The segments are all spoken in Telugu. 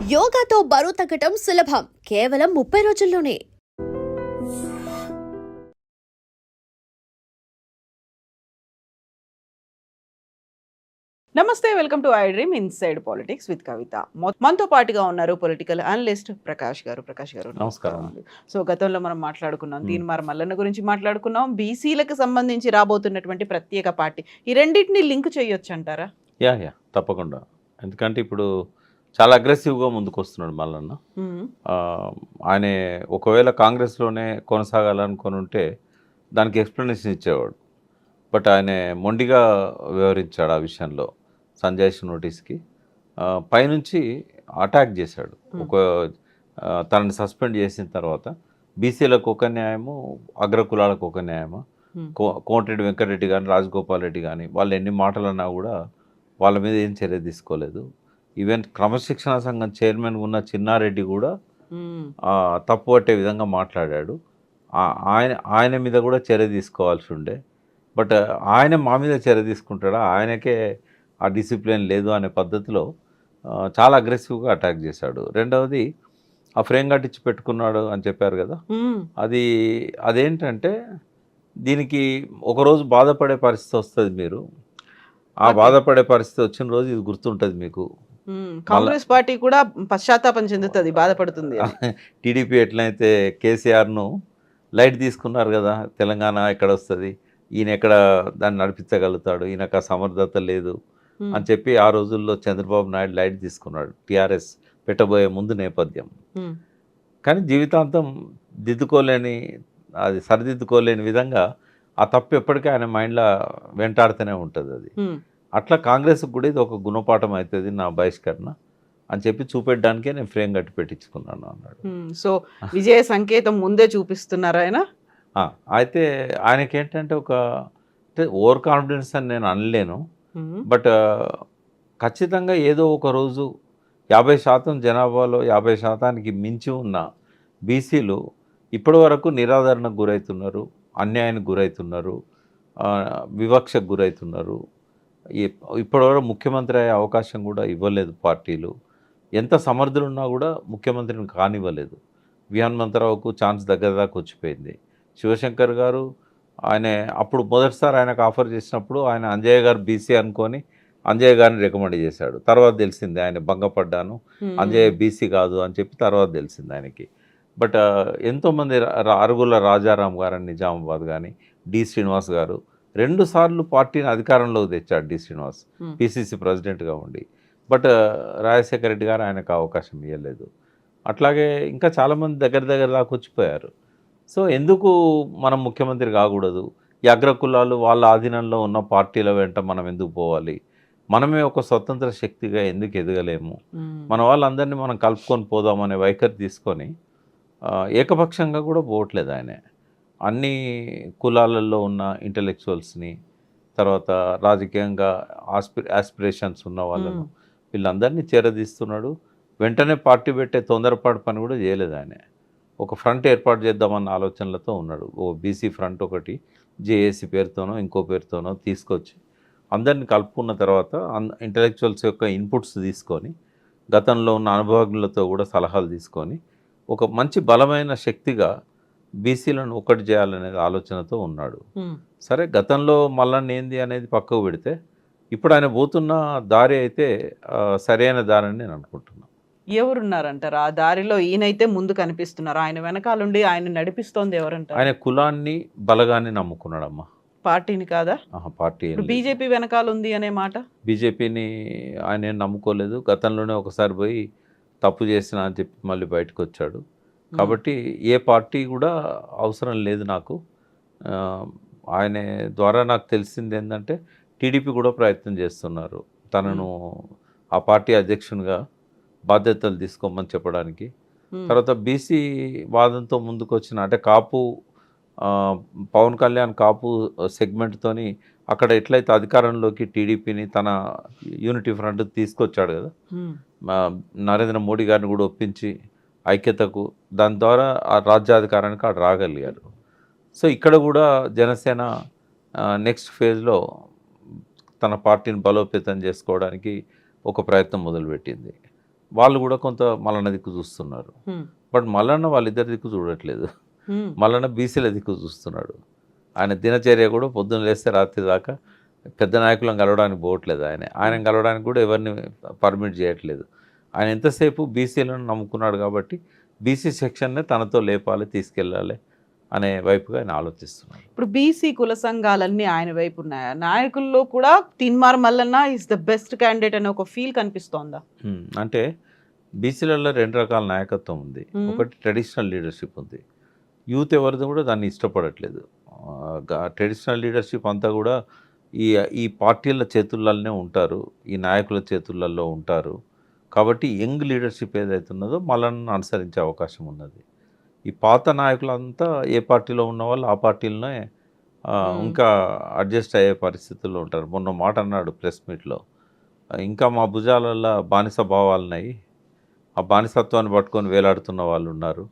యోగాతో బరువు తగ్గటం సులభం కేవలం 30 రోజుల్లోనే. నమస్తే, welcome to I dream inside politics with Kavitha. మనతో పాటుగా ఉన్నారు పొలిటికల్ అనలిస్ట్ ప్రకాష్ గారు. నమస్కారం. సో గతంలో మనం మాట్లాడుకున్నాం, తీన్మార్ మల్లన్న గురించి మాట్లాడుకున్నాం, బీసీలకు సంబంధించి రాబోతున్నటువంటి ప్రత్యేక పార్టీ. ఈ రెండింటిని లింక్ చేయొచ్చు అంటారా? యా తప్పకుండా. ఎందుకంటే ఇప్పుడు చాలా అగ్రెసివ్గా ముందుకు వస్తున్నాడు మల్లన్న. ఆయన ఒకవేళ కాంగ్రెస్లోనే కొనసాగాలనుకొని ఉంటే దానికి ఎక్స్ప్లెనేషన్ ఇచ్చేవాడు. బట్ ఆయన మొండిగా వ్యవహరించాడు ఆ విషయంలో. సంజయ్ నోటీస్కి పైనుంచి అటాక్ చేశాడు. తనని సస్పెండ్ చేసిన తర్వాత బీసీలకు ఒక న్యాయము, అగ్రకులాలకు ఒక న్యాయము. కోమటిరెడ్డి వెంకటరెడ్డి కానీ, రాజగోపాల్ రెడ్డి కానీ వాళ్ళు ఎన్ని మాటలు అన్నా కూడా వాళ్ళ మీద ఏం చర్య తీసుకోలేదు. ఈవెన్ క్రమశిక్షణ సంఘం చైర్మన్ ఉన్న చిన్నారెడ్డి కూడా తప్పు పట్టే విధంగా మాట్లాడాడు. ఆయన మీద కూడా చర్య తీసుకోవాల్సి ఉండే. బట్ ఆయన మా మీద చర్య తీసుకుంటాడా, ఆయనకే ఆ డిసిప్లిన్ లేదు అనే పద్ధతిలో చాలా అగ్రెసివ్గా అటాక్ చేశాడు. రెండవది ఆ ఫ్రేమ్ కట్టించి పెట్టుకున్నాడు అని చెప్పారు కదా, అదేంటంటే దీనికి ఒకరోజు బాధపడే పరిస్థితి వస్తుంది. మీరు ఆ బాధపడే పరిస్థితి వచ్చిన రోజు ఇది గుర్తుంటుంది మీకు. కాంగ్రెస్ పార్టీ కూడా పశ్చాత్తాపం చెందుతుంది, బాధపడుతుంది. టీడీపీ ఎట్లయితే కేసీఆర్ను లైట్ తీసుకున్నారు కదా, తెలంగాణ ఎక్కడ వస్తుంది, ఈయన ఎక్కడ దాన్ని నడిపించగలుగుతాడు, ఈయనకు ఆ సమర్థత లేదు అని చెప్పి ఆ రోజుల్లో చంద్రబాబు నాయుడు లైట్ తీసుకున్నాడు టీఆర్ఎస్ పెట్టబోయే ముందు నేపథ్యం. కానీ జీవితాంతం సరిదిద్దుకోలేని విధంగా ఆ తప్పు ఎప్పటికీ ఆయన మైండ్లో వెంటాడుతూనే ఉంటుంది. అది అట్లా కాంగ్రెస్కి కూడా ఇది ఒక గుణపాఠం అవుతుంది నా బహిష్కరణ అని చెప్పి చూపెట్టడానికే నేను ఫ్రేమ్ కట్టి పెట్టించుకున్నాను అన్నాడు. సో విజయ సంకేతం ముందే చూపిస్తున్నారు ఆయన. అయితే ఆయనకి ఏంటంటే ఓవర్ కాన్ఫిడెన్స్ అని నేను అనలేను. బట్ ఖచ్చితంగా ఏదో ఒక రోజు 50% జనాభాలో 50%కి మించి ఉన్న బీసీలు ఇప్పటి వరకు నిరాదరణకు గురవుతున్నారు, అన్యాయానికి గురవుతున్నారు, వివక్షకు గురవుతున్నారు. ఇప్పటివరకు ముఖ్యమంత్రి అయ్యే అవకాశం కూడా ఇవ్వలేదు పార్టీలు. ఎంత సమర్థులున్నా కూడా ముఖ్యమంత్రిని కానివ్వలేదు. విహాన్మంతరావుకు ఛాన్స్ దగ్గర దాకా వచ్చిపోయింది. శివశంకర్ గారు ఆయన అప్పుడు మొదటిసారి ఆయనకు ఆఫర్ చేసినప్పుడు ఆయన అంజయ్య గారు బీసీ అనుకొని అంజయ్య గారిని రికమెండ్ చేశాడు. తర్వాత తెలిసింది ఆయన భంగపడ్డాను, అంజయ్య బీసీ కాదు అని చెప్పి తర్వాత తెలిసింది ఆయనకి. బట్ ఎంతోమంది అరుగుల రాజారాం గారని నిజామాబాద్ కానీ, డి శ్రీనివాస్ గారు 2 సార్లు పార్టీని అధికారంలోకి తెచ్చాడు. డి శ్రీనివాస్ పిసిసి ప్రెసిడెంట్గా ఉండి. బట్ రాజశేఖర రెడ్డి గారు ఆయనకు అవకాశం ఇవ్వలేదు. అట్లాగే ఇంకా చాలామంది దగ్గర దాకా వచ్చిపోయారు. సో ఎందుకు మనం ముఖ్యమంత్రి కాకూడదు? ఈ అగ్రకులాలు వాళ్ళ ఆధీనంలో ఉన్న పార్టీల వెంట మనం ఎందుకు పోవాలి? మనమే ఒక స్వతంత్ర శక్తిగా ఎందుకు ఎదగలేము? మన వాళ్ళందరినీ మనం కలుపుకొని పోదామనే వైఖరి తీసుకొని ఏకపక్షంగా కూడా పోవట్లేదు ఆయన. అన్ని కులాలలో ఉన్న ఇంటలెక్చువల్స్ని, తర్వాత రాజకీయంగా ఆస్పిరేషన్స్ ఉన్న వాళ్ళను వీళ్ళందరినీ చేరదీస్తున్నాడు. వెంటనే పార్టీ పెట్టే తొందరపాటు పని కూడా చేయలేదు ఆయన. ఒక ఫ్రంట్ ఏర్పాటు చేద్దామన్న ఆలోచనలతో ఉన్నాడు. ఓ బీసీ ఫ్రంట్ ఒకటి జేఏసీ పేరుతోనో ఇంకో పేరుతోనో తీసుకొచ్చి అందరిని కలుపుకున్న తర్వాత ఇంటలెక్చువల్స్ యొక్క ఇన్పుట్స్ తీసుకొని, గతంలో ఉన్న అనుభవజ్ఞులతో కూడా సలహాలు తీసుకొని ఒక మంచి బలమైన శక్తిగా బీసీలను ఒకటి చేయాలనే ఆలోచనతో ఉన్నాడు. సరే, గతంలో మల్లన్న ఏంది అనేది పక్కకు పెడితే ఇప్పుడు ఆయన పోతున్న దారి అయితే సరైన దారి అని నేను అనుకుంటున్నాను. ఎవరున్నారంటారు ఆ దారిలో? ఈయనైతే ముందు కనిపిస్తున్నారు, ఆయన వెనకాలండి ఆయన నడిపిస్తోంది ఎవరంటారు? ఆయన కులాన్ని బలగాన్ని నమ్ముకున్నాడమ్మా, పార్టీని కాదా? పార్టీ బీజేపీ వెనకాల ఉంది అనే మాట. బీజేపీని ఆయన నమ్ముకోలేదు. గతంలోనే ఒకసారి పోయి తప్పు చేసిన అని చెప్పి మళ్ళీ బయటకు వచ్చాడు. కాబట్టి ఏ పార్టీ కూడా అవసరం లేదు నాకు. ఆయన ద్వారా నాకు తెలిసింది ఏంటంటే టీడీపీ కూడా ప్రయత్నం చేస్తున్నారు తనను ఆ పార్టీ అధ్యక్షునిగా బాధ్యతలు తీసుకోమని చెప్పడానికి. తర్వాత బీసీ వాదంతో ముందుకు వచ్చిన అంటే కాపు పవన్ కళ్యాణ్ కాపు సెగ్మెంట్తోని అక్కడ ఎట్లయితే అధికారంలోకి టీడీపీని తన యూనిటీ ఫ్రంట్ తీసుకొచ్చాడు కదా, నరేంద్ర మోడీ గారిని కూడా ఒప్పించి ఐక్యతకు, దాని ద్వారా ఆ రాజ్యాధికారానికి అక్కడ రాగలిగారు. సో ఇక్కడ కూడా జనసేన నెక్స్ట్ ఫేజ్లో తన పార్టీని బలోపేతం చేసుకోవడానికి ఒక ప్రయత్నం మొదలుపెట్టింది. వాళ్ళు కూడా కొంత మల్లన్న దిక్కు చూస్తున్నారు. హ్మ్. బట్ మల్లన్న వాళ్ళిద్దరి దిక్కు చూడట్లేదు. హ్మ్. మల్లన్న బీసీల దిక్కు చూస్తున్నాడు. ఆయన దినచర్య కూడా పొద్దున్న లేస్తే రాత్రి దాకా పెద్ద నాయకులను కలవడానికి పోవట్లేదు. ఆయన కలవడానికి కూడా ఎవరిని పర్మిట్ చేయట్లేదు. ఆయన ఎంతసేపు బీసీలను నమ్ముకున్నాడు కాబట్టి బీసీ సెక్షన్నే తనతో లేపాలి, తీసుకెళ్ళాలి అనే వైపుగా ఆయన ఆలోచిస్తున్నాడు. ఇప్పుడు బీసీ కుల సంఘాలన్నీ ఆయన వైపు ఉన్నాయా? నాయకుల్లో కూడా Teenmar Mallanna is the best candidate అనే ఒక ఫీల్ కనిపిస్తోందా? అంటే బీసీలలో 2 రకాల నాయకత్వం ఉంది. ఒకటి ట్రెడిషనల్ లీడర్షిప్ ఉంది. యూత్ ఎవరిది కూడా దాన్ని ఇష్టపడట్లేదు. ట్రెడిషనల్ లీడర్షిప్ అంతా కూడా ఈ ఈ పార్టీల చేతుల్లోనే ఉంటారు, ఈ నాయకుల చేతులలో ఉంటారు. కాబట్టి యంగ్ లీడర్షిప్ ఏదైతే ఉన్నదో మల్లన్నను అనుసరించే అవకాశం ఉన్నది. ఈ పాత నాయకులంతా ఏ పార్టీలో ఉన్న వాళ్ళు ఆ పార్టీలోనే ఇంకా అడ్జస్ట్ అయ్యే పరిస్థితుల్లో ఉంటారు. మొన్న మాట అన్నాడు ప్రెస్ మీట్లో, ఇంకా మా భుజాలలో బానిస భావాలున్నాయి, ఆ బానిసత్వాన్ని పట్టుకొని వేలాడుతున్న వాళ్ళు ఉన్నారు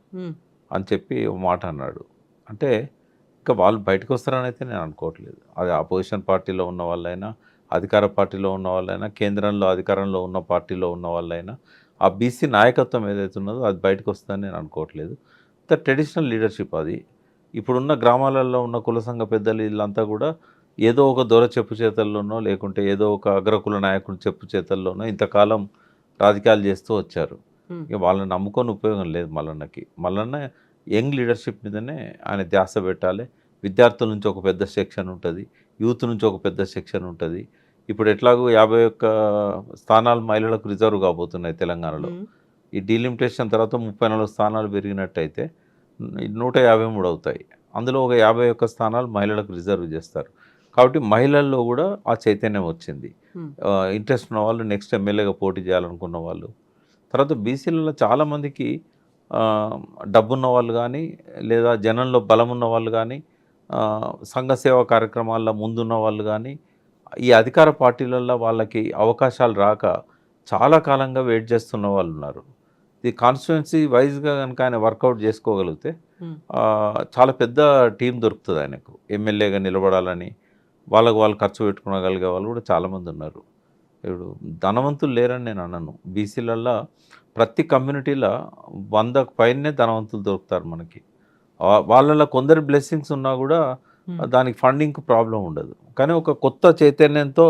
అని చెప్పి ఓ మాట అన్నాడు. అంటే ఇంకా వాళ్ళు బయటకు వస్తారని అయితే నేను అనుకోవట్లేదు. అది అపోజిషన్ పార్టీలో ఉన్న వాళ్ళైనా, అధికార పార్టీలో ఉన్న వాళ్ళైనా, కేంద్రంలో అధికారంలో ఉన్న పార్టీలో ఉన్న వాళ్ళైనా ఆ బీసీ నాయకత్వం ఏదైతే ఉన్నదో అది బయటకు వస్తుందని నేను అనుకోవట్లేదు. ట్రెడిషనల్ లీడర్షిప్ అది. ఇప్పుడున్న గ్రామాలలో ఉన్న కుల సంఘ పెద్దలు వీళ్ళంతా కూడా ఏదో ఒక దొర చెప్పు చేతల్లోనో లేకుంటే ఏదో ఒక అగ్రకుల నాయకుడి చెప్పు చేతల్లోనో ఇంతకాలం రాజకీయాలు చేస్తూ వచ్చారు. ఇక వాళ్ళని నమ్ముకొని ఉపయోగం లేదు మల్లన్నకి. మల్లన్న యంగ్ లీడర్షిప్ మీదనే ఆయన ధ్యాస పెట్టాలి. విద్యార్థుల నుంచి ఒక పెద్ద సెక్షన్ ఉంటుంది, యూత్ నుంచి ఒక పెద్ద సెక్షన్ ఉంటుంది. ఇప్పుడు ఎట్లాగో 51 స్థానాలు మహిళలకు రిజర్వ్ కాబోతున్నాయి తెలంగాణలో. ఈ డీలిమిటేషన్ తర్వాత 34 స్థానాలు పెరిగినట్టయితే 153 అవుతాయి. అందులో ఒక 51 స్థానాలు మహిళలకు రిజర్వ్ చేస్తారు. కాబట్టి మహిళల్లో కూడా ఆ చైతన్యం వచ్చింది. ఇంట్రెస్ట్ ఉన్న వాళ్ళు నెక్స్ట్ ఎమ్మెల్యేగా పోటీ చేయాలనుకున్న వాళ్ళు. తర్వాత బీసీలలో చాలామందికి డబ్బున్న వాళ్ళు కానీ లేదా జనంలో బలం ఉన్న వాళ్ళు కానీ సంఘ సేవా కార్యక్రమాల్లో ముందున్న వాళ్ళు కానీ ఈ అధికార పార్టీలలో వాళ్ళకి అవకాశాలు రాక చాలా కాలంగా వెయిట్ చేస్తున్న వాళ్ళు ఉన్నారు. ఈ కాన్స్టిట్యుయెన్సీ వైజ్గా కనుక ఆయన వర్కౌట్ చేసుకోగలిగితే చాలా పెద్ద టీం దొరుకుతుంది ఆయనకు. ఎమ్మెల్యేగా నిలబడాలని వాళ్ళు ఖర్చు పెట్టుకోగలిగే వాళ్ళు కూడా చాలామంది ఉన్నారు. ఇప్పుడు ధనవంతులు లేరని నేను అన్నాను. బీసీలలో ప్రతి కమ్యూనిటీలో 100కు పైనే ధనవంతులు దొరుకుతారు మనకి. వాళ్ళలో కొందరు బ్లెస్సింగ్స్ ఉన్నా కూడా దానికి ఫండింగ్కి ప్రాబ్లం ఉండదు. కానీ ఒక కొత్త చైతన్యంతో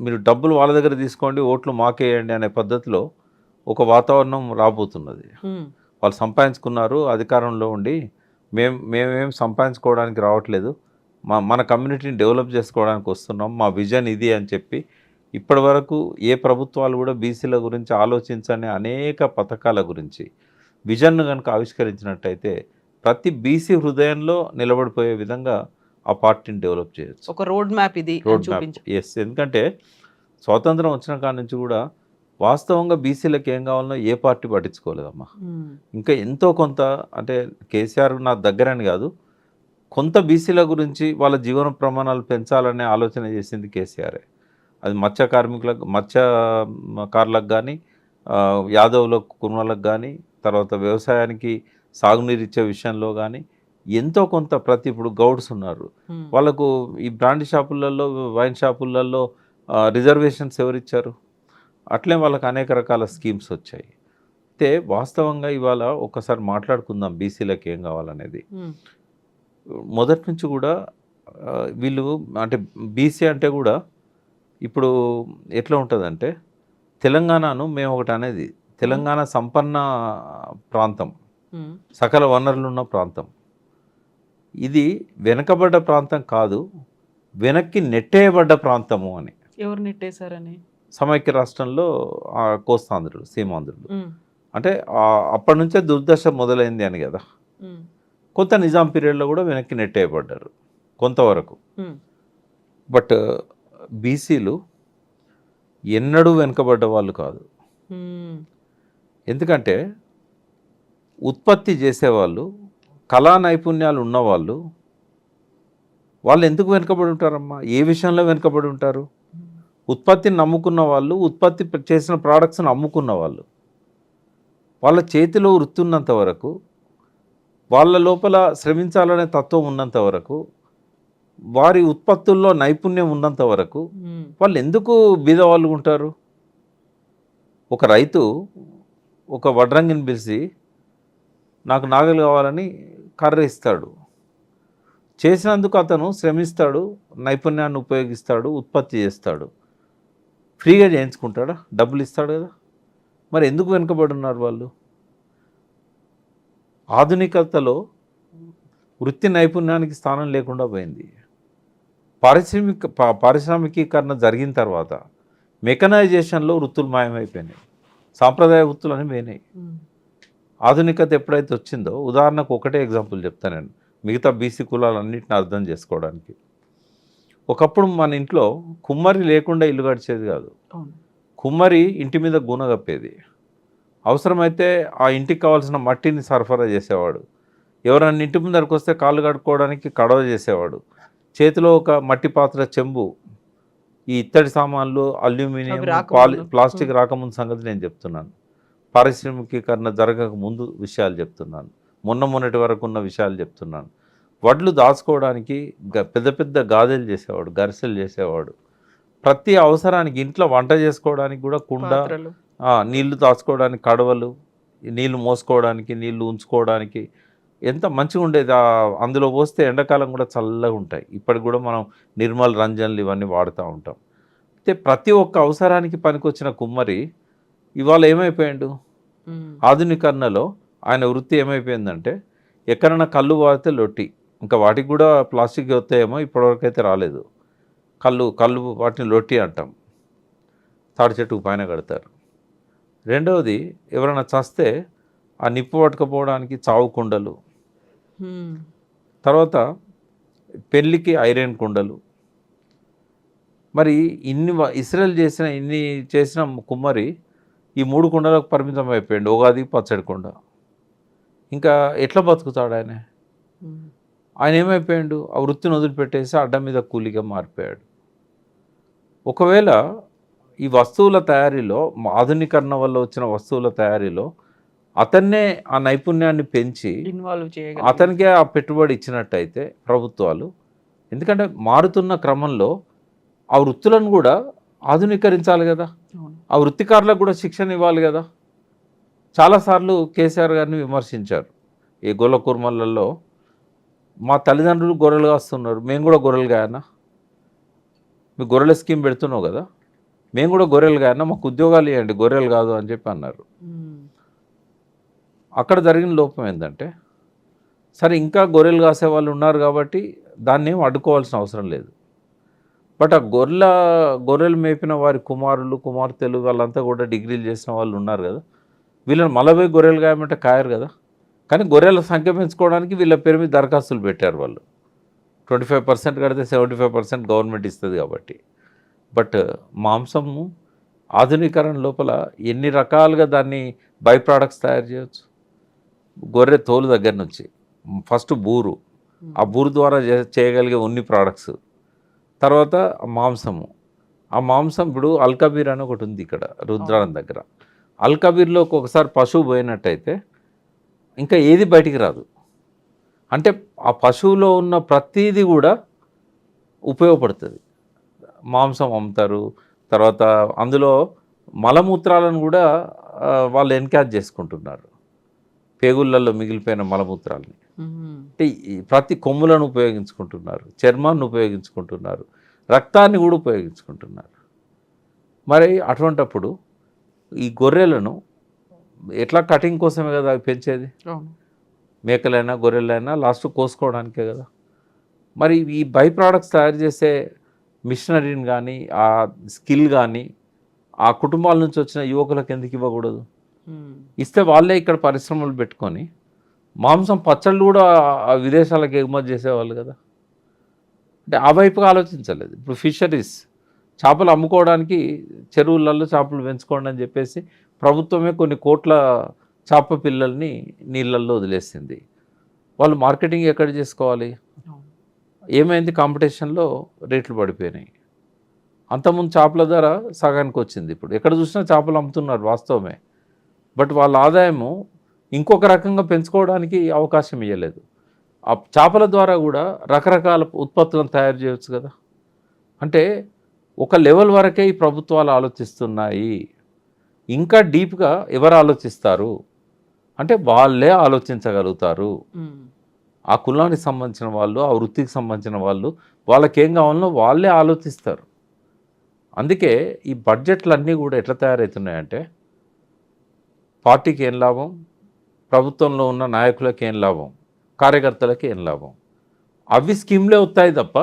మీరు డబ్బులు వాళ్ళ దగ్గర తీసుకోండి, ఓట్లు మాకేయండి అనే పద్ధతిలో ఒక వాతావరణం రాబోతున్నది. వాళ్ళు సంపాదించుకున్నారు, అధికారంలో ఉండి మేమేం సంపాదించుకోవడానికి రావట్లేదు, మన కమ్యూనిటీని డెవలప్ చేసుకోవడానికి వస్తున్నాం, మా విజన్ ఇది అని చెప్పి ఇప్పటి వరకు ఏ ప్రభుత్వాలు కూడా బీసీల గురించి ఆలోచించని అనేక పథకాల గురించి విజన్ను కనుక ఆవిష్కరించినట్టయితే ప్రతి బీసీ హృదయంలో నిలబడిపోయే విధంగా ఆ పార్టీని డెవలప్ చేయొచ్చు. ఒక రోడ్ మ్యాప్ ఇది. Road map, yes. ఎందుకంటే స్వాతంత్రం వచ్చిన కాడి నుంచి కూడా వాస్తవంగా బీసీలకు ఏం కావాలనో ఏ పార్టీ పట్టించుకోలేదమ్మా. ఇంకా ఎంతో కొంత, అంటే కేసీఆర్ నా దగ్గరని కాదు, కొంత బీసీల గురించి వాళ్ళ జీవన ప్రమాణాలు పెంచాలనే ఆలోచన చేసింది కేసీఆరే. అది మత్స్యకారులకు కానీ, యాదవులకు, కుర్మలకు కానీ, తర్వాత వ్యవసాయానికి సాగునీరు ఇచ్చే విషయంలో కానీ ఎంతో కొంత ఇప్పుడు గౌడ్స్ ఉన్నారు, వాళ్ళకు ఈ బ్రాండీ షాపులలో, వైన్ షాపులలో రిజర్వేషన్స్ ఎవరిచ్చారు? అట్లే వాళ్ళకి అనేక రకాల స్కీమ్స్ వచ్చాయి. అయితే వాస్తవంగా ఇవాళ ఒకసారి మాట్లాడుకుందాం బీసీలకు ఏం కావాలనేది. మొదటి నుంచి కూడా వీళ్ళు, అంటే బీసీ అంటే కూడా ఇప్పుడు ఎట్లా ఉంటుందంటే, తెలంగాణను మేము ఒకటి అనేది, తెలంగాణ సంపన్న ప్రాంతం, సకల వనరులు ఉన్న ప్రాంతం. ఇది వెనకబడ్డ ప్రాంతం కాదు, వెనక్కి నెట్టేయబడ్డ ప్రాంతము అని. ఎవరు నెట్టేశారని? సమైక్య రాష్ట్రంలో కోస్తాంధ్రులు, సీమాంధ్రులు. అంటే అప్పటి నుంచే దుర్దశ మొదలైంది అని కదా. కొంత నిజాం పీరియడ్లో కూడా వెనక్కి నెట్టేయబడ్డారు కొంతవరకు. బట్ బీసీలు ఎన్నడూ వెనుకబడ్డ వాళ్ళు కాదు. ఎందుకంటే ఉత్పత్తి చేసేవాళ్ళు, కళా నైపుణ్యాలు ఉన్నవాళ్ళు, వాళ్ళు ఎందుకు వెనుకబడి ఉంటారమ్మా? ఏ విషయంలో వెనుకబడి ఉంటారు? ఉత్పత్తిని నమ్ముకున్న వాళ్ళు, ఉత్పత్తి చేసిన ప్రోడక్ట్స్ని అమ్ముకున్న వాళ్ళు, వాళ్ళ చేతిలో వృత్తి ఉన్నంత వరకు, వాళ్ళ లోపల శ్రమించాలనే తత్వం ఉన్నంత వరకు, వారి ఉత్పత్తుల్లో నైపుణ్యం ఉన్నంత వరకు వాళ్ళు ఎందుకు బీదవాళ్ళు ఉంటారు? ఒక రైతు ఒక వడ్రంగిని పిలిచి నాకు నాగలి కావాలని కర్ర ఇస్తాడు. చేసినందుకు అతను శ్రమిస్తాడు, నైపుణ్యాన్ని ఉపయోగిస్తాడు, ఉత్పత్తి చేస్తాడు. ఫ్రీగా చేయించుకుంటాడా? డబ్బులు ఇస్తాడు కదా. మరి ఎందుకు వెనుకబడి ఉన్నారు వాళ్ళు? ఆధునికతలో వృత్తి నైపుణ్యానికి స్థానం లేకుండా పోయింది. పారిశ్రామికీకరణ జరిగిన తర్వాత మెకనైజేషన్లో వృత్తులు మాయమైపోయినాయి, సాంప్రదాయ వృత్తులు అని పోయినాయి. ఆధునికత ఎప్పుడైతే వచ్చిందో, ఉదాహరణకు ఒకటే ఎగ్జాంపుల్ చెప్తాను నేను మిగతా బీసీ కులాలన్నింటిని అర్థం చేసుకోవడానికి. ఒకప్పుడు మన ఇంట్లో కుమ్మరి లేకుండా ఇల్లు గడిచేది కాదు. కుమ్మరి ఇంటి మీద గూన కప్పేది, అవసరమైతే ఆ ఇంటికి కావాల్సిన మట్టిని సరఫరా చేసేవాడు. ఎవరన్నా ఇంటి ముందరికి వస్తే కాళ్ళు కడుక్కోవడానికి కడవ చేసేవాడు. చేతిలో ఒక మట్టి పాత్ర, చెంబు. ఈ ఇత్తడి సామాన్లు, అల్యూమినియం, ప్లాస్టిక్ రాకముందు సంగతి నేను చెప్తున్నాను. పారిశ్రామికీకరణ జరగక ముందు విషయాలు చెప్తున్నాను, మొన్నటి వరకు ఉన్న విషయాలు చెప్తున్నాను. వడ్లు దాచుకోవడానికి పెద్ద పెద్ద గాదెలు చేసేవాడు, గరిసెలు చేసేవాడు. ప్రతి అవసరానికి, ఇంట్లో వంట చేసుకోవడానికి కూడా కుండ, నీళ్లు దాచుకోవడానికి కడవలు, నీళ్లు మోసుకోవడానికి, నీళ్లు ఉంచుకోవడానికి ఎంత మంచిగా ఉండేది. అందులో పోస్తే ఎండాకాలం కూడా చల్లగా ఉంటాయి. ఇప్పటికి కూడా మనం నిర్మల్ రంజన్లు ఇవన్నీ వాడుతూ ఉంటాం. అయితే ప్రతి ఒక్క అవసరానికి పనికొచ్చిన కుమ్మరి ఇవాళ ఏమైపోయాడు? ఆధునీకరణలో ఆయన వృత్తి ఏమైపోయిందంటే, ఎక్కడైనా కళ్ళు వాడితే లొట్టి, ఇంకా వాటికి కూడా ప్లాస్టిక్ వస్తాయేమో, ఇప్పటివరకు అయితే రాలేదు. కళ్ళు వాటిని లొట్టి అంటాం. తాడి చెట్టుకు పైన కడతారు. రెండవది, ఎవరైనా చస్తే ఆ నిప్పు పట్టుకపోవడానికి చావు కుండలు, తర్వాత పెళ్ళికి ఐరన్ కుండలు. మరి ఇస్రాయల్ ఇన్ని చేసిన కుమ్మరి ఈ 3 కుండలకు పరిమితం అయిపోయాడు. ఉగాది పచ్చడి కుండ. ఇంకా ఎట్లా బతుకుతాడు ఆయన? ఆయన ఏమైపోయాడు? ఆ వృత్తిని వదిలిపెట్టేసి అడ్డం మీద కూలిగా మారిపోయాడు. ఒకవేళ ఈ వస్తువుల తయారీలో, ఆధునీకరణ వల్ల వచ్చిన వస్తువుల తయారీలో అతన్నే ఆ నైపుణ్యాన్ని పెంచి ఇన్వాల్వ్ చేయగలిగి అతనికే ఆ పెట్టుబడి ఇచ్చినట్టయితే ప్రభుత్వాలు, ఎందుకంటే మారుతున్న క్రమంలో ఆ వృత్తులను కూడా ఆధునీకరించాలి కదా, ఆ వృత్తికారులకు కూడా శిక్షణ ఇవ్వాలి కదా. చాలాసార్లు కేసీఆర్ గారిని విమర్శించారు. ఈ గొల్ల కుర్మలలో మా తల్లిదండ్రులు గొర్రెలు కాస్తున్నారు, మేము కూడా గొర్రెలు కాయనా, మీ గొర్రెల స్కీమ్ పెడుతున్నావు కదా, మేము కూడా గొర్రెలు కాయనా, మాకు ఉద్యోగాలు ఇవ్వండి, గొర్రెలు కాదు అని చెప్పి అన్నారు. అక్కడ జరిగిన లోపం ఏంటంటే, సరే ఇంకా గొర్రెలు కాసే వాళ్ళు ఉన్నారు కాబట్టి దాన్ని ఏం అడ్డుకోవాల్సిన అవసరం లేదు. బట్ ఆ గొర్రెలు మేపిన వారి కుమారులు, కుమార్తెలు వాళ్ళంతా కూడా డిగ్రీలు చేసిన వాళ్ళు ఉన్నారు కదా, వీళ్ళని మళ్ళీ గొర్రెలు కాయమంటే కాయరు కదా. కానీ గొర్రెల సంఖ్య పెంచుకోవడానికి వీళ్ళ పేరు మీద దరఖాస్తులు పెట్టారు వాళ్ళు. 25% కడితే 75% గవర్నమెంట్ ఇస్తుంది కాబట్టి. బట్ మాంసము ఆధునీకరణ లోపల ఎన్ని రకాలుగా దాన్ని బై ప్రోడక్ట్స్ తయారు చేయవచ్చు. గొర్రె తోలు దగ్గర నుంచి ఫస్ట్ బూరు, ఆ బూరు ద్వారా చేయగలిగే ఉన్ని ప్రోడక్ట్స్, తర్వాత మాంసము. ఆ మాంసం ఇప్పుడు అల్కబీర్ అని ఒకటి ఉంది ఇక్కడ రుద్రారం దగ్గర. అల్కబీర్లోకి ఒకసారి పశువు పోయినట్టయితే ఇంకా ఏది బయటికి రాదు. అంటే ఆ పశువులో ఉన్న ప్రతీది కూడా ఉపయోగపడుతుంది. మాంసం అమ్ముతారు. తర్వాత అందులో మలమూత్రాలను కూడా వాళ్ళు ఎన్కాజ్ చేసుకుంటున్నారు, పేగుళ్ళల్లో మిగిలిపోయిన మలమూత్రాలని. అంటే ప్రతి కొమ్ములను ఉపయోగించుకుంటున్నారు, చర్మాన్ని ఉపయోగించుకుంటున్నారు, రక్తాన్ని కూడా ఉపయోగించుకుంటున్నారు. మరి అటువంటప్పుడు ఈ గొర్రెలను ఎట్లా కటింగ్ కోసమే కదా అవి పెంచేది. మేకలైనా గొర్రెలైనా లాస్ట్ కోసుకోవడానికే కదా. మరి ఈ బై ప్రోడక్ట్స్ తయారు చేసే మిషనరీని కానీ, ఆ స్కిల్ కానీ ఆ కుటుంబాల నుంచి వచ్చిన యువకులకు ఎందుకు ఇవ్వకూడదు? ఇస్తే వాళ్ళే ఇక్కడ పరిశ్రమలు పెట్టుకొని మాంసం పచ్చళ్ళు కూడా విదేశాలకు ఎగుమతి చేసేవాళ్ళు కదా. అంటే ఆ వైపుగా ఆలోచించలేదు. ఇప్పుడు ఫిషరీస్, చేపలు అమ్ముకోవడానికి చెరువులలో చేపలు పెంచుకోండి అని చెప్పేసి ప్రభుత్వమే కొన్ని కోట్ల చేప పిల్లల్ని నీళ్ళల్లో వదిలేసింది. వాళ్ళు మార్కెటింగ్ ఎక్కడ చేసుకోవాలి? ఏమైంది? కాంపిటీషన్లో రేట్లు పడిపోయినాయి. అంతకుముందు చేపల ధర సగానికి వచ్చింది. ఇప్పుడు ఎక్కడ చూసినా చేపలు అమ్ముతున్నారు వాస్తవమే. బట్ వాళ్ళ ఆదాయము ఇంకొక రకంగా పెంచుకోవడానికి అవకాశం ఇవ్వలేదు. ఆ చేపల ద్వారా కూడా రకరకాల ఉత్పత్తులను తయారు చేయవచ్చు కదా. అంటే ఒక లెవెల్ వరకే ఈ ప్రభుత్వాలు ఆలోచిస్తున్నాయి. ఇంకా డీప్గా ఎవరు ఆలోచిస్తారు అంటే వాళ్ళే ఆలోచించగలుగుతారు. ఆ కులానికి సంబంధించిన వాళ్ళు, ఆ వృత్తికి సంబంధించిన వాళ్ళు, వాళ్ళకేం కావాలనో వాళ్ళే ఆలోచిస్తారు. అందుకే ఈ బడ్జెట్లన్నీ కూడా ఎట్లా తయారవుతున్నాయంటే పార్టీకి ఏం లాభం, ప్రభుత్వంలో ఉన్న నాయకులకి ఏం లాభం, కార్యకర్తలకి ఏం లాభం, అవి స్కీమ్లే వస్తాయి తప్ప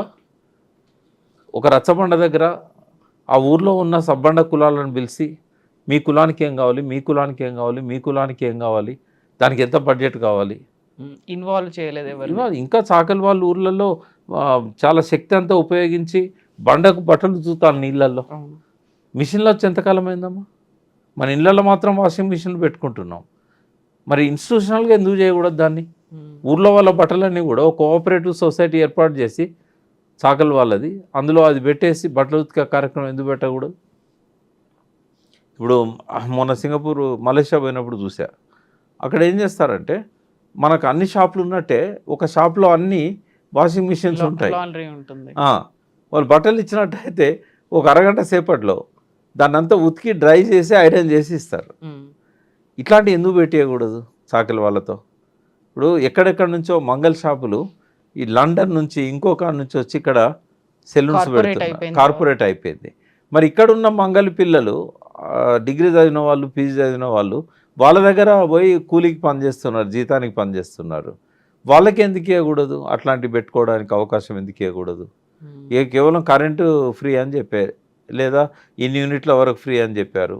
ఒక రచ్చబండ దగ్గర ఆ ఊర్లో ఉన్న సబ్బండ కులాలను పిలిచి మీ కులానికి ఏం కావాలి, మీ కులానికి ఏం కావాలి, మీ కులానికి ఏం కావాలి, దానికి ఎంత బడ్జెట్ కావాలి ఇన్వాల్వ్ చేయలేదు ఎవరు. ఇంకా చాకలి వాళ్ళ ఊర్లలో చాలా శక్తి అంతా ఉపయోగించి బండకు బట్టలు చూతాను నీళ్ళల్లో. మిషన్లు వచ్చి ఎంతకాలం అయిందమ్మా? మన ఇళ్ళల్లో మాత్రం వాషింగ్ మిషన్లు పెట్టుకుంటున్నాం. మరి ఇన్స్టిట్యూషనల్గా ఎందుకు చేయకూడదు దాన్ని? ఊర్లో వాళ్ళ బట్టలన్నీ కూడా ఒక కోఆపరేటివ్ సొసైటీ ఏర్పాటు చేసి చాకలి వాళ్ళది, అందులో అది పెట్టేసి బట్టలు ఉతికే కార్యక్రమం ఎందుకు పెట్టకూడదు? ఇప్పుడు మొన్న సింగపూర్ మలేషియా పోయినప్పుడు చూసా, అక్కడ ఏం చేస్తారంటే మనకు అన్ని షాపులు ఉన్నట్టే ఒక షాప్లో అన్ని వాషింగ్ మిషన్స్ ఉంటాయి. వాళ్ళు బట్టలు ఇచ్చినట్టయితే ఒక అరగంట సేపట్లో దాన్ని అంతా ఉతికి డ్రై చేసి ఐరన్ చేసి ఇస్తారు. ఇట్లాంటివి ఎందుకు పెట్టేయకూడదు చాకలి వాళ్ళతో? ఇప్పుడు ఎక్కడెక్కడ నుంచో మంగళ షాపులు ఈ లండన్ నుంచి ఇంకొక నుంచి వచ్చి ఇక్కడ సెలూన్స్ పెడుతున్నారు, కార్పొరేట్ అయిపోయింది. మరి ఇక్కడ ఉన్న మంగళ పిల్లలు డిగ్రీ చదివిన వాళ్ళు, పీజీ చదివిన వాళ్ళు వాళ్ళ దగ్గర పోయి కూలికి పనిచేస్తున్నారు, జీతానికి పనిచేస్తున్నారు. వాళ్ళకి ఎందుకు ఇవ్వకూడదు? అట్లాంటివి పెట్టుకోవడానికి అవకాశం ఎందుకు ఇవ్వకూడదు? కేవలం కరెంటు ఫ్రీ అని చెప్పారు, లేదా ఇన్ని యూనిట్ల వరకు ఫ్రీ అని చెప్పారు,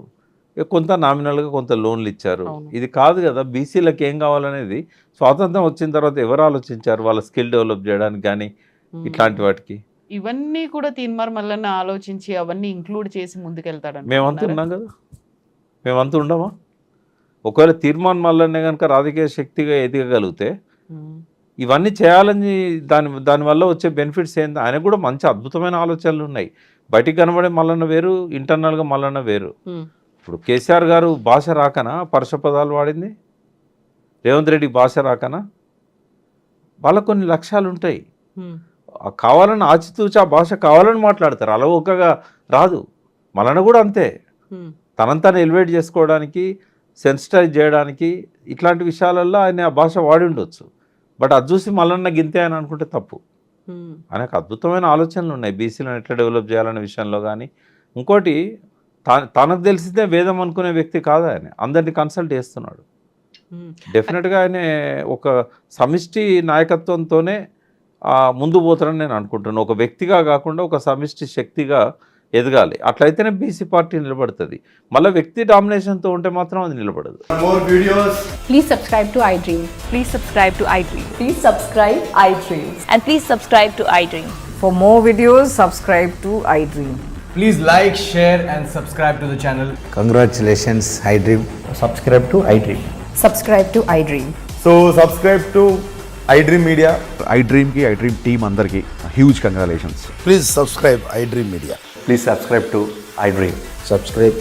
కొంత నామినల్గా కొంత లోన్లు ఇచ్చారు. ఇది కాదు కదా. బీసీలకు ఏం కావాలనేది స్వాతంత్రం వచ్చిన తర్వాత ఎవరు ఆలోచించారు? వాళ్ళ స్కిల్ డెవలప్ చేయడానికి కానీ ఇట్లాంటి వాటికి. ఇవన్నీ కూడా తీన్మార్ మల్లన్న ఆలోచించి అవన్నీ ఇంక్లూడ్ చేసి ముందుకెళ్తాడు. మేమంతా ఉన్నాం కదా, మేమంతా ఉండమా? ఒకవేళ తీర్మాన్ మల్లన్నే కనుక రాజకీయ శక్తిగా ఎదగగలిగితే ఇవన్నీ చేయాలని దానివల్ల వచ్చే బెనిఫిట్స్ ఏంటి? ఆయనకు కూడా మంచి అద్భుతమైన ఆలోచనలు ఉన్నాయి. బయటికి కనబడే మల్లన్న వేరు, ఇంటర్నల్గా మల్లన్న వేరు. ఇప్పుడు కేసీఆర్ గారు భాష రాకనా పరుష పదాలు వాడింది? రేవంత్ రెడ్డి భాష రాకనా? వాళ్ళకు కొన్ని లక్ష్యాలు ఉంటాయి. కావాలని ఆచితూచి ఆ భాష కావాలని మాట్లాడతారు, అలవోకగా రాదు. మల్లన్న కూడా అంతే, తనంతాను ఎలివేట్ చేసుకోవడానికి, సెన్సిటైజ్ చేయడానికి ఇట్లాంటి విషయాలలో ఆయన ఆ భాష వాడి ఉండొచ్చు. బట్ అది చూసి మల్లన్న గింతే అని అనుకుంటే తప్పు. ఆయనకు అద్భుతమైన ఆలోచనలు ఉన్నాయి బీసీలను ఎట్లా డెవలప్ చేయాలనే విషయంలో. కానీ ఇంకోటి, తనకు తెలిసితే వేదం అనుకునే వ్యక్తి కాదు ఆయన, అందరినీ కన్సల్ట్ చేస్తున్నాడు. డెఫినెట్గా ఆయన ఒక సమిష్టి నాయకత్వంతోనే ముందు పోతారని నేను అనుకుంటున్నాను. ఒక వ్యక్తిగా కాకుండా ఒక సమిష్టి శక్తిగా ఎదగాలి. అట్లయితేనే బీసీ పార్టీ నిలబడుతుంది. మళ్ళీ వ్యక్తి డామినేషన్తో ఉంటే మాత్రం అది నిలబడదు. Please subscribe to iDream. Please subscribe to iDream. Please subscribe iDream. And please subscribe to iDream. For more videos, subscribe to iDream. Please like, share and subscribe to the channel. Congratulations, iDream. Subscribe to iDream. Subscribe to iDream. So subscribe to iDream Media. iDream ki iDream team andarki huge congratulations. Please subscribe iDream Media. Please subscribe to iDream. Subscribe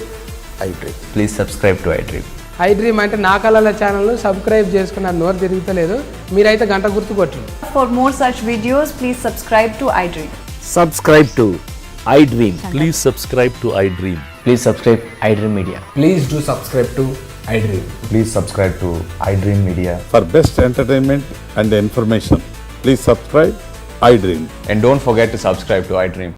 iDream. Please subscribe to iDream. iDream అంటే నా కళల ఛానల్ను సబ్స్క్రైబ్ చేసుకున్న నోరు తిరుగుతలేదు, మీరైతే గంట గుర్తు కొట్టండి. For more such videos, please subscribe to iDream. Subscribe to iDream. Please subscribe to iDream. Please subscribe iDream Media. Please do subscribe to iDream. Please subscribe to iDream Media. For best entertainment and information, please subscribe iDream. And don't forget to subscribe to iDream.